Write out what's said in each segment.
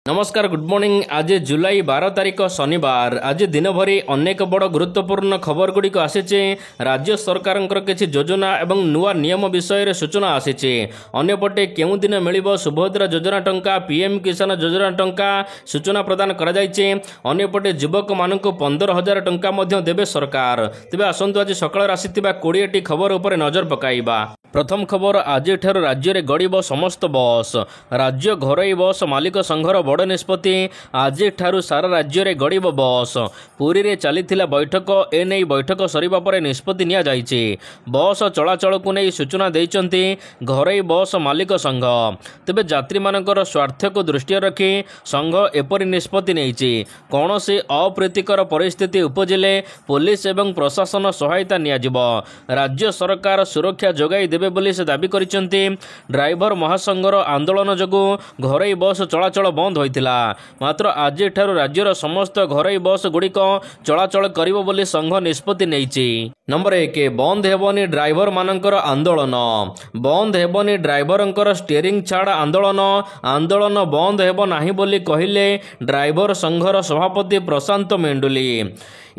नमस्कार good morning. आज जुलाई 12 तारिख शनिवार। आज दिन भरी अनेक बड़ गुरुत्वपूर्ण खबर गुड़िक आसी। राज्य सरकार किसी योजना एवं नुआ नियम विषय सूचना आसी। अन्यपटे केउ दिन मिल सुभद्रा योजना टंका पीएम किसान योजना टंका सूचना प्रदान करपटे युवक मान 15,000 टंका देवे सरकार। तेज आसतु आज सकाळ आसी 20टी खबर उपर नजर पकाइबा। प्रथम खबर आज राज्य में गड़ब समस्त बस। राज्य घरोई बस मालिक संघर बड़ निष्पत्ति। आज सारा राज्य में गड़ब बस। पुरी रे चली बैठक एने बैठक सरिबा परे निष्पत्ति निया जाइछि। बस चलाचल को नहीं सूचना देइचंती घरोई बस मालिक संघ। तेबे यात्री मानकर स्वार्थ को दृष्टि रखी संघ एपरि निष्पत्ति नेइछि। कौनसी अप्रीतिकर परिस्थिति उपजिले पुलिस एवं प्रशासन सहायता नियाजिबो। राज्य सरकार सुरक्षा जोगाई देबे बोली से दाबी करिसेंती। ड्राइवर महासंघर आंदोलन जोगु घरोई बस चलाचल बंद होइतिला। मात्र आज राज्यर समस्त घरोई बस गुड़िक चलाचल करिबो बोली संघ निष्पत्ति नेइछि। नंबर 1 बंद हेबनी ड्राइवर मानकर आंदोलन। बंद हेबनी ड्राइवरंकर स्टीयरिंग छाड़ आंदोलन। आंदोलन बंद हेब नाही बोली कहिले ड्राइवर संघर सभापति प्रशांत मेंडुली।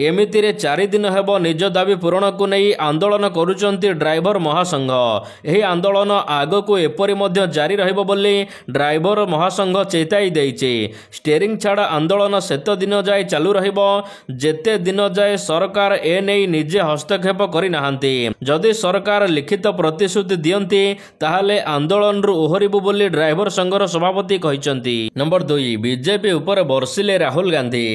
एमितिरे 4 दिन हेब निज दाबी पूरण को नहीं आंदोलन करुचंती ड्राइवर महासंघ। यही आंदोलन आग को एपरी मध्य जारी रहिबो बोली ड्राइवर महासंघ चेताई देइछे। स्टीयरिंग छाड़ आंदोलन सेत दिन जाए चालू रहिबो जेते दिन जाए सरकार ए नहीं निजे हस्तक्षेप करि नाहंती। जदि सरकार लिखित प्रतिश्रुति दियंती ताहाले आंदोलन रु ओहरिबो बोली ड्राइवर संघर सभापति कहिसंती। नंबर 2 बीजेपी ऊपर बर्षिले राहुल गांधी।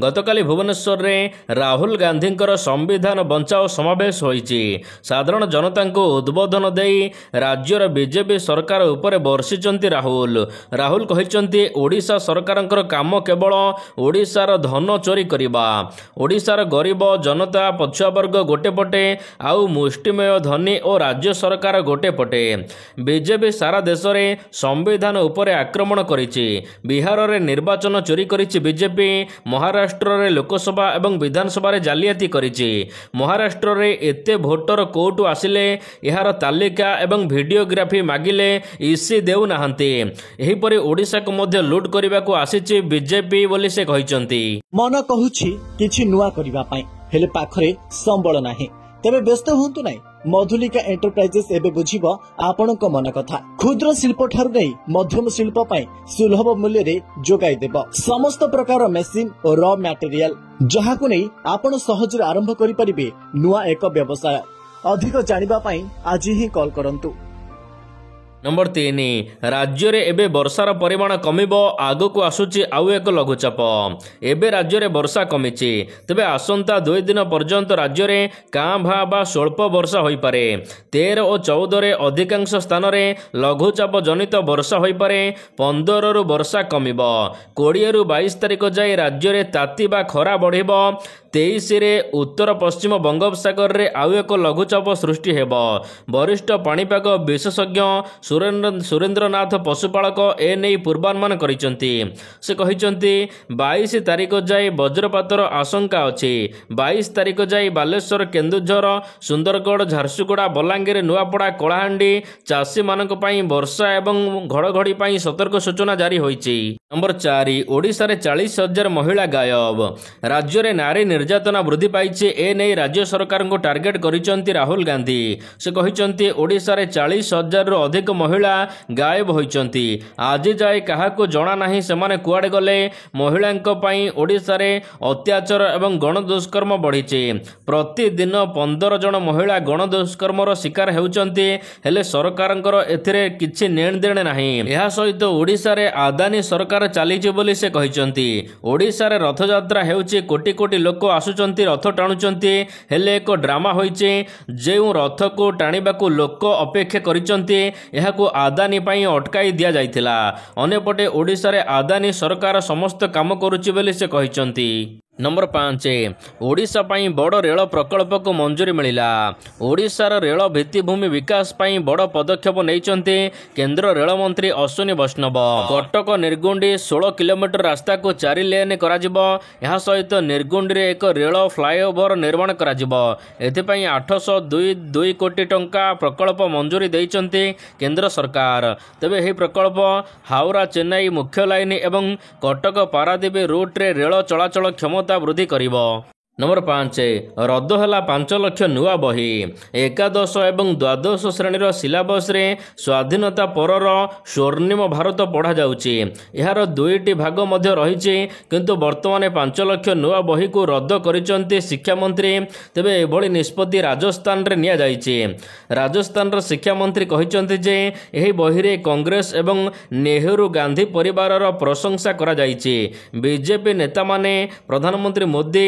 गतकाली भुवनेश्वर रे राहुल गांधी संविधान बंचाओ समावेश होइछि। साधारण जनता को उद्बोधन देई राज्यर बीजेपी सरकार उपरे बर्षिचंती राहुल। राहुल कहिसंती ओडिशा सरकारंकर काम केवल ओडिशार धन चोरी करिबा। ओडिशार गरीब जनता पछुआ वर्ग गोटे पटे आउ मुष्टिमेय धनी और राज्य सरकार गोटे पटे। बीजेपी सारा देश में संविधान उपरे आक्रमण करिछि। बिहार रे निर्वाचन चोरी करिछि बीजेपी। महाराष्ट्र रे लोकसभा एवं विधानसभा रे जालियाती करिछि। महाराष्ट्र रे एते भोटर कोर्ट आसिले यार तालिका एवं वीडियोग्राफी मागिले इसी देउ नाहंती। एहीपरि ओडिशा को मध्य लूट करिबा को आसीछि बीजेपी बोली से कहिसंती। मन कहुछि किछि नुआ करिबा पई हेले पाखरे संबळ नाही। तेबे व्यस्त हुंतु नाही। मधुलिका एंटरप्राइजेस एबे बुझिबो आपनक मन कथा। क्षुद्र शिल्प ठारू नै मध्यम शिल्प पई सुलभ मूल्य रे जोगाई देबो समस्त प्रकार मेसिन और रॉ मटेरियल जहाकु नै आपण सहज आरंभ करि परिबे नुआ एक व्यवसाय। अधिक जानिबा पई आज ही कॉल करंतु। नंबर 3 राज्य रे एबे वर्षार परिमाण कमिबो। आग को आसुची आउ एक लघुचाप। एबे राज्य रे वर्षा कमिची। तबे आसंता 2 दिन पर्यंत राज्य रे कां भा बा स्वल्प वर्षा होई पारे। 13 और 14 रे अधिकांश स्थान रे लघुचाप जनित वर्षा होई पारे। 15 रु वर्षा कमिबो। 20 रु 22 तारिख जाय राज्य रे ताती बा खरा बढ़िबो। 23 रे उत्तर पश्चिम बंगोपसागर रे आउ एक लघुचाप सृष्टि हेबो। वरिष्ठ पाणीपाग विशेषज्ञ सुरेंद्रनाथ पशुपालक ए नहीं पूर्वानुमान करिसंती। से कहिसंती 22 तारिख जाए वज्रपातर आशंका अछि। 22 तारिख जाए बालेश्वर, केन्दुझर, सुंदरगढ़, झारसुगुड़ा, बलांगीर, नुआपड़ा, कलाहांडी चाषी मानक पई वर्षा एवं घड़घड़ी पई सतर्क सूचना जारी होइछि। नंबर 4 ओडिशा रे 40,000 महिला गायब। राज्य रे नारी निर्यातना वृद्धि पाइछि। ए नहीं राज्य सरकार को टार्गेट करिसंती राहुल गांधी। से कहिसंती ओडिशा रे 40,000 रु अधिक महिला गायब होइचंती। आज जाए काहाको जना नाही सेमाने कुआडे गले। महिलांक पई ओडिशा रे अत्याचार एवं गणदुष्कर्म बढ़िचे। प्रतिदिन 15 जन महिला गणदुष्कर्मर शिकार हेउचंती। हेले सरकारंकर एथिरे किछि नेण देण नाही। एहा सहित ओडिशा रे आदानी सरकार चालिछि बोली से कहिचंती। ओडिशा रे रथयात्रा हेउछि। कोटी कोटी लोक आसुचंती, रथ टाणुचंती। हेले एक ड्रामा होइछि। जेउ रथ को टाणिबाकू लोक अपेक्षा करिचंती एहाकू आदानी पई अटकाई दिया जाइथिला। अन्यपटे ओडिशा रे आदानी सरकार समस्त काम करुछि बोली से कहिचंती। नंबर 5 ओडिशा पाई बड़ रेल प्रकल्प को मंजूरी मिला। ओडिशार रेल भित्तिभूमि विकास पाई बड़ पदक्षेप नहीं केंद्र रेल मंत्री अश्विनी वैष्णव। कटक निर्गुंडी 16 किलोमीटर रास्ता को 4 लेन करा सहित निर्गुंडी एक रेल फ्लाईओवर निर्माण करा। 802 कोटी टंका प्रकल्प मंजूरी देइचंती केंद्र सरकार। तेबे यह प्रकल्प हावड़ा चेन्नई मुख्य लाइन एवं कटक पारादीप रूट रे रेल चलाचल क्षमता वृद्धि करिबो। नंबर 5 रद्द है 5 लाख नुआ बही। एकादश एवं द्वादश श्रेणीर सिलेबस रे स्वाधीनता परर स्वर्णिम भारत पढ़ा जाउची। यार 2टी भाग मध्य रही किंतु वर्तमान 5 लाख नुआ बही को रद्द करिसंती शिक्षा मंत्री। तेबे एभली निष्पत्ति राजस्थान रे निया जाइछि। राजस्थान र शिक्षा मंत्री कहिसंती जे एही बही रे कांग्रेस एवं नेहरू गांधी परिवारर प्रशंसा करा जाइछि। बीजेपी नेता माने प्रधानमंत्री मोदी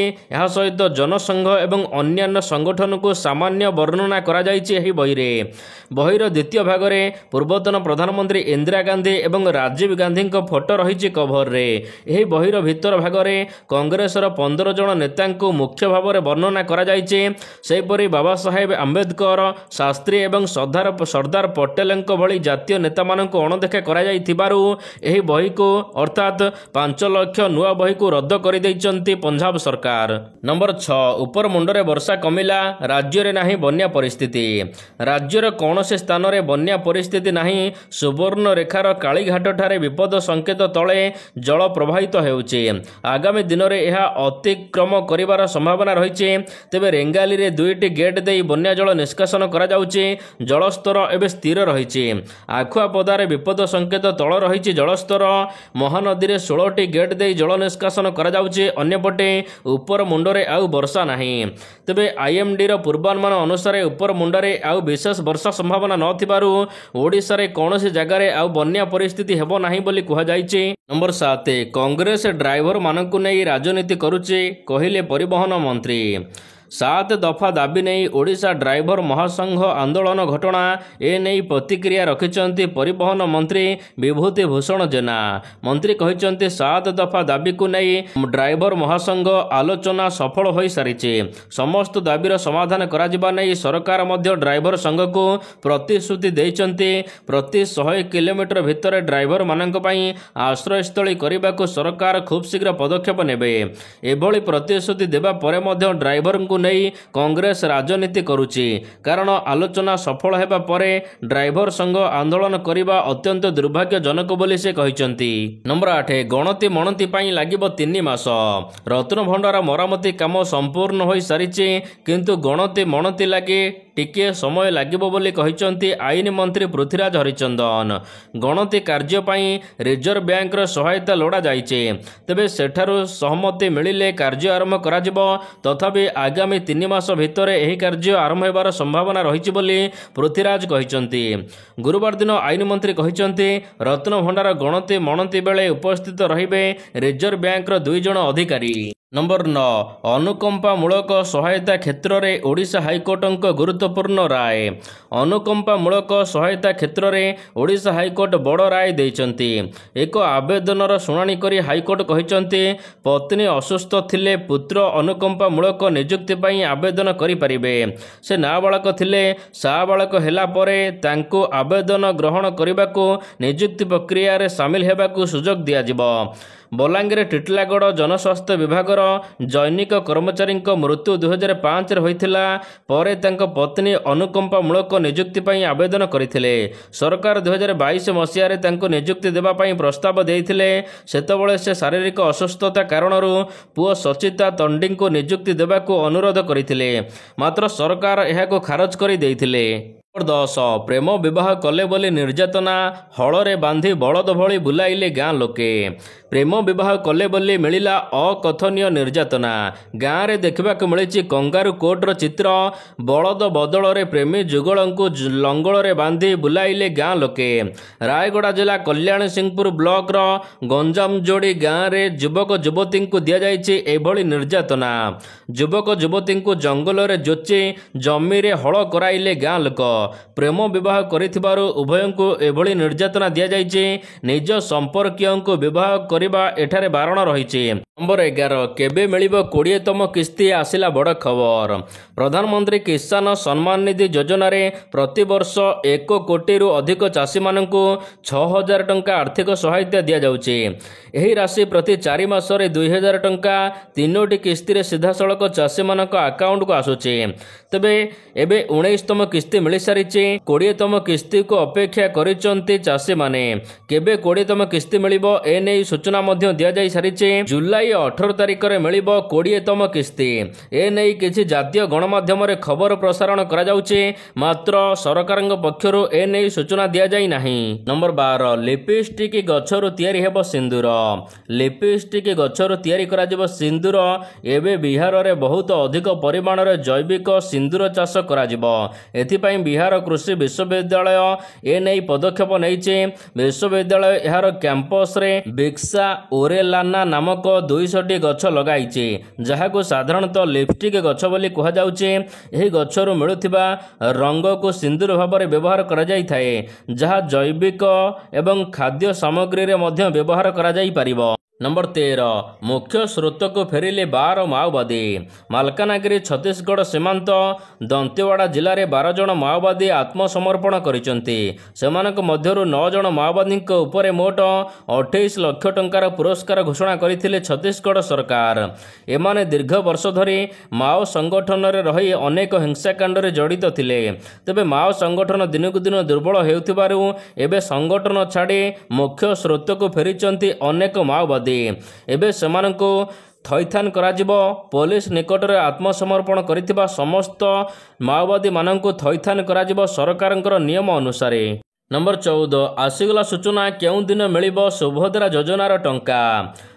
सहित जनसंघ एवं अन्यान्य संगठन को सामान्य वर्णना करा जाइछि। एही बहिर द्वितीय भाग रे पूर्वतन प्रधानमंत्री इंदिरा गांधी एवं राजीव गांधी फोटो रही कभर रे। एही बहिर भीतर भाग रे कांग्रेसर 15 जन नेता को मुख्य भाव में वर्णना करा जाइछि। सेहिपरि बाबा साहेब आंबेडकर शास्त्री एवं सरदार पटेल भली जातीय नेता मानक अणदेखा करा जाइथिबारु एही बही को अर्थात 5 लाख नुआ बही को रद्द कर दैछंती पंजाब सरकार। नंबर 6 उपर मुंडरे वर्षा कमिला राज्य रे नाही बन्या परिस्थिति। राज्यर कौनसी स्थान रे बन्या परिस्थिति नाही। सुवर्ण रेखार कालीघाट ठारे विपद संकेत तले जल प्रवाहित हेउछि। आगामी दिन रे यह अतिक्रम करिवार संभावना रहिछि। तेबे रेंगाली रे 2टी गेट देई बन्या जल निष्कासन करा जाउछि। जलस्तर एबे स्थिर रहिछि। आखुआपदारे विपद संकेत तल रहिछि जलस्तर। महानदी रे 16टी गेट देई जल निष्कासन करा जाउछि। अन्यपटे उपर मुंडरे आउ वर्षा नाही। तेबे आईएमडी रो पूर्वानुमान अनुसार उपर मुंडरे आउ विशेष वर्षा संभावना नथिबारु ओडिसा रे कोनोसी जगह रे आउ बन्या परिस्थिति हेबो नाही बोली कुहा जाइछि। नंबर 7 कांग्रेस ड्राइवर मानकु नै राजनीति करूछि कहिले परिवहन मंत्री। 7 दफा दाबी नहीं ओडिशा ड्राइवर महासंघ आंदोलन घटना ए नहीं प्रतिक्रिया रखिंट परिवहन मंत्री विभूति भूषण जेना। मंत्री कहते 7 दफा दाबी को नहीं ड्राइवर महासंघ आलोचना सफल हो सारी। समस्त दाबीर समाधान करा नहीं सरकार मध्य ड्राइवर संघ को प्रतिश्रुति देइचंती। प्रति 100 किलोमीटर भितर ड्राइवर मानक पई आश्रयस्थली करने को सरकार खूब शीघ्र पदक्षेप नेबे। एभली प्रतिश्रुति देबा परे मध्य ड्राइवर को नहीं कांग्रेस राजनीति करुची। कारण आलोचना सफल हेबा परे ड्राइवर संघ आंदोलन करिबा अत्यंत दुर्भाग्यजनक बोली से कहिसंती। नंबर 8 गणति मणति पाई लागिबो 3 मास। रत्न भंडार मरामती काम संपूर्ण होई सारिछि किंतु गणति मणति लागे टिके समय लागिबो बोली कहिसंती आईन मंत्री पृथ्वीराज हरिचंदन। गणति कार्य पाई रिजर्व बैंक रो सहायता लोड़ा जाइछे। तेबे सेठारु सहमति मिलिले कार्य आरंभ करा जिवो। तथापि आगामी 3 मास भितर एही कार्य आरंभ हेबार संभावना रहिछि बोली पृथ्वीराज कहिसंती। गुरुवार दिन आईन मंत्री कहिसंती रत्न भंडार गणति मणति बेले उपस्थित रहिबे रिजर्व बैंक रो 2 जण अधिकारी। नंबर 9 अनुकंपा मूलक सहायता क्षेत्र में ओडिशा हाईकोर्ट गुरुत्वपूर्ण राय। अनुकंपा मूलक सहायता क्षेत्र में ओडिशा हाईकोर्ट बड़ राय देइचंती। एक आवेदनर शुणाणी करी हाईकोर्ट कहिसंती पत्नी असुस्थ थिले पुत्र अनुकंपा मूलक नियुक्ति पई आवेदन करि परिबे। से नाबालक थिले साबालक हेला परे तांको आवेदन ग्रहण करबाको नियुक्ति प्रक्रिया रे शामिल हेबाको सुजोग दिया जिवो। बलांगीर टिटलागढ़ जनस्वास्थ्य विभाग जैनिक कर्मचारी मृत्यु 2005 होइथिला परे तांको पत्नी अनुकंपा मूलक नियुक्ति पई आवेदन करथिले। सरकार 2022 मसीह रे तांको नियुक्ति देबा पई प्रस्ताव देइथिले। सेतबेले से शारीरिक असुस्थता कारणरू पुओ सचिता तंडी को नियुक्ति देबाको अनुरोध करथिले मात्र सरकार एहाको खारज करि देइथिले। 10 प्रेम विवाह कले बोली निर्यातना हଳରେ बांधी बलद भली बुलाइले गाँ लोके। प्रेम विवाह कले बोली मिलिला अकथनीय निर्यातना। गाँव रे देखबाक मिली कंगारू कोर्टर चित्र। बलद बदल रे प्रेमी जुगलंकु लंगल रे बांधी बुलाइले गाँ लोके। रायगड़ा जिला कल्याण सिंहपुर ब्लॉक रो गंजाम जोड़ी गाँव रे युवक युवती को दि जाइछि एभली निर्यातना। युवक युवती को जंगल रे जोची जमी रे हल कराइले गाँ लोक। प्रेम विवाह करिथिबारु उभयंकु एभली निर्यातना दिया जाइछि। निज संपर्कीयंकु विवाह करिबा एठारे बारण रहिछि। नंबर 11 केबे मिलिबो 20तम किस्ती आसिला बड़ खबर। प्रधानमंत्री किसान सम्मान निधि योजन प्रति वर्ष 1 कोटी रु अधिक चाषी मानू 6000 टंका आर्थिक सहायता दि जाउछि। एही राशि प्रति 4 मासरे 2000 टंका 3टी किस्ती सीधा सड़क चाषी मान अकाउंट को आसुछि। तेबे एबे 19तम किस्ती मिल सारी 20तम किस्ती को अपेक्षा करिसंती चाषी माने। केबे 20तम किस्ती मिलिबो एने सूचना मध्य दिया जाई सारिछि। जुलाई 18 तारिख में मिलिबो 20तम किस्ती। एने किछि जातीय गणमाध्यम रे खबर प्रसारण करा जाउछि, मात्र सरकार पक्षरु एने सूचना दिया जाई नाही। नंबर 12 लिपस्टिक गछरु तयारी हेबो सिंदूर। लिपस्टिक गछरु तयारी करा जिवो सिंदूर। एबे बिहार रे बहुत अधिक परिमाण रे जैविक सिंदूर चाष करा जिवो। एथिपई बिहार कृषि विश्वविद्यालय एने पदक्षेप नैचे। विश्वविद्यालय यार कैंपस रे बिक्सा ओरेलाना नामक 200टी गछ लगाइছে, ଯାହାକୁ ସାଧାରଣତଃ ଲିପଷ୍ଟିକ୍ ଗଛ ବୋଲି କୁହାଯାଉଛି। ଏହି ଗଛରୁ ମିଳୁଥିବା ରଙ୍ଗକୁ ସିନ୍ଦୁର ଭାବରେ ବ୍ୟବହାର କରାଯାଇଥାଏ, ଯାହା ଜୈବିକ ଏବଂ ଖାଦ୍ୟ ସାମଗ୍ରୀରେ ମଧ୍ୟ ବ୍ୟବହାର କରାଯାଇପାରିବ। नंबर 13 मुख्य स्रोत को फेरिले 12 माओवादी। मालकानगिरी छत्तीसगढ़ सीमांत दंतेवाड़ा जिले में 12 जन माओवादी आत्मसमर्पण करिसंती। सेमानक मध्यरु 9 जन माओवादी उपरे मोट 28 लाख टंकार पुरस्कार घोषणा करथिले छत्तीसगढ़ सरकार। एमाने दीर्घ वर्ष धरी माओ संगठन रे रही अनेक हिंसाकांड रे जड़ित थिले। तेबे माओ संगठन दिनकु दिन दुर्बल हेउथिबारु एबे संगठन छाड़ी मुख्य स्रोत को फेरिचंती अनेक माओवादी। एबे सेमानंको थैथान कराजिबो। पुलिस निकट में आत्मसमर्पण करिथिबा समस्त माओवादी मानंको थैथान कराजिबो सरकारंकर नियम अनुसार। नंबर 14 आसीगला सूचना केउं दिन मिलिबो सुभद्रा योजनार टंका।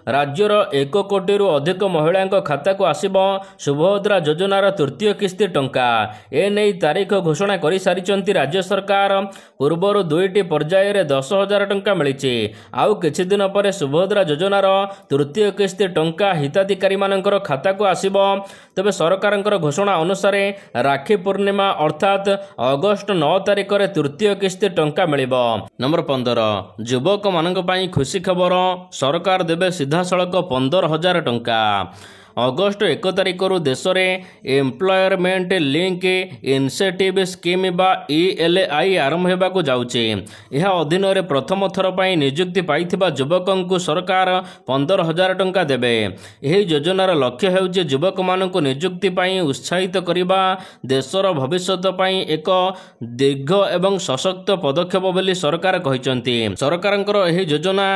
राज्यर 1 कोटी रु अधिक महिला खाता को आसिबो सुभद्रा योजनार तृतीय किस्ती टंका। एने तारीख घोषणा कर सारी राज्य सरकार। पूर्वर 2टी पर्याय रे 10,000 टंका मिली। आउ किछि दिन पर सुभद्रा योजनार तृतीय किस्ती टंका हिताधिकारी मानकर खाता को आसिबो। तबे सरकारंकर घोषणा अनुसार राखी पूर्णिमा अर्थात अगस्त 9 तारिख रे तृतीय किस्ती टंका मिलिबो। नंबर 15 युवक मानक पई खुशी खबर। सरकार देबे सीधा सड़क 15,000 टंका। अगस्त 1 तारिख देश में एम्प्लॉयमेंट लिंक इनसेटिव स्कीम बा ELI आरंभ होगा जाउचे। यह अधीन में प्रथम थर पर नियुक्ति पाइथिबा युवकों सरकार 15,000 टंका देबे। यही योजनार लक्ष्य हेउचे युवक मानक नियुक्ति पाई उत्साहित करिबा। देशर भविष्यत पाई एक दीर्घ एवं सशक्त पदक्षेप बोली सरकार कहिसंती। सरकारंकर यही योजना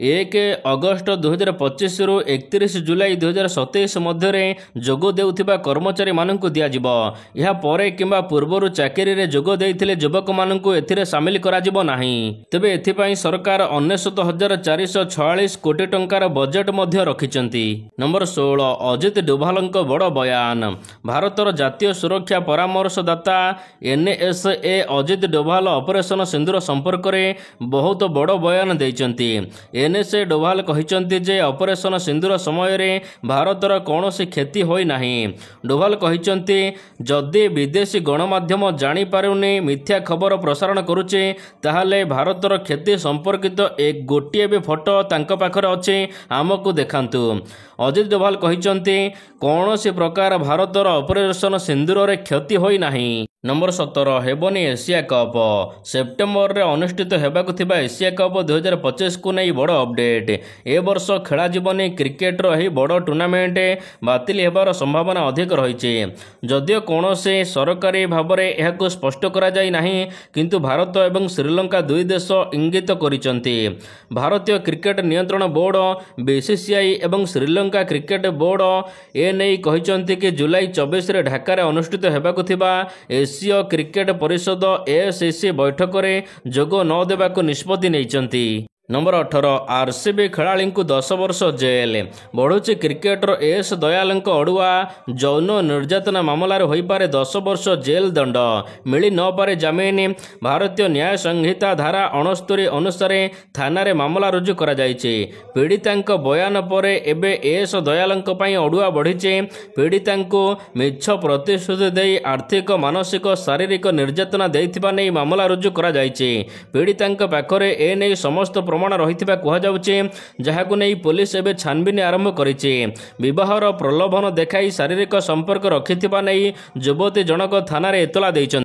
1 अगस्त 2025 रु 31 जुलाई 2027 मध्य जोग देउथिबा कर्मचारी मानकु दिया जिवो। यह परे किंबा पूर्वरु चाकरी रे जोग देइथिले युवक मानकु एथिरे शामिल करा जिवो नाही। तबे एथिपई सरकार 69,446 कोटी टंकार बजेट मध्य रखिचंती। नंबर 16 अजित डोभालଙ୍କ बड़ बयान। भारतर जातीय सुरक्षा परामर्शदाता NSA अजित डोभाल ऑपरेशन सिंदूर संपर्क में बहुत बड़ बयान देइचंती। NSA डोभाल कहिचंती जे ऑपरेशन सिंदूर समय रे भारतर कौनसी क्षति होई नाही। डोभाल कहिचंती जदि विदेशी गणमाध्यम जानी पारुनी मिथ्या खबर प्रसारण करुचे ताहले भारतर क्षति संपर्कित एक गोटिए भी फोटो तांको पाखरे अछि, आमको देखांतु। अजित डोभाल कहिचंती कौनसी प्रकार भारतर ऑपरेशन सिंदूर रे क्षति होई नाही। नंबर 17 हेबनी एशिया कप। सेप्टेम्बर रे अनुष्ठित हेबाकु थिबा एशिया कप 2025 को नहीं बड़ अपडेट। ए वर्ष खेला जीवनी क्रिकेट रही बड़ टूर्नामेंट बातिल हेबार संभावना अधिक रही। जदियो कौनसी सरकारी भाव में यह स्पष्ट करा जाई नहीं, किंतु भारत एवं श्रीलंका दुई देश इंगित करिसंती। भारतीय क्रिकेट नियंत्रण बोर्ड BCCI एवं श्रीलंका क्रिकेट बोर्ड ए नहीं कहिसंती कि जुलाई 24 रे ढाका रे अनुष्ठित हेबाकु थिबा एशिया क्रिकेट परिषद ACC बैठक रे जोग न देबाकु निष्पत्ति नैचंती। नंबर 18 RCB खेलाड़ी को 10 वर्ष जेल। बढ़ुची क्रिकेटर एस दयालଙ୍କ अड़ुआ जौन निर्यातना मामलार हो पारे 10 वर्ष जेल दंड मिली न पारे जामिन। भारतीय न्याय संहिता धारा 69 अनुसार थाना रे मामला रुजु करा जायछि। पीड़ितांक बयान पर एबे एस दयालଙ୍କ पई अड़ुआ बढ़िছে। पीड़ितांको मिछ प्रतिश्रुति देई आर्थिक मानसिक शारीरिक निर्यातना देइथिबा नै मामला रुजु करा जायछि। पीड़ितांक पाखरे ए नै समस्त ପ୍ରମାଣ ରହିଥିବା କୁହାଯାଉଛି, ଯାହାକୁ ନେଇ ପୁଲିସ ଏବେ ଛାନବିନ ଆରମ୍ଭ କରିଛି। ବିବାହର ପ୍ରଲୋଭନ ଦେଖାଇ ଶାରୀରିକ ସମ୍ପର୍କ ରଖିଥିବା ନେଇ ଯୁବତୀ ଜଣକ ଥାନାରେ ଏତଲା ଦେଇଛନ୍ତି।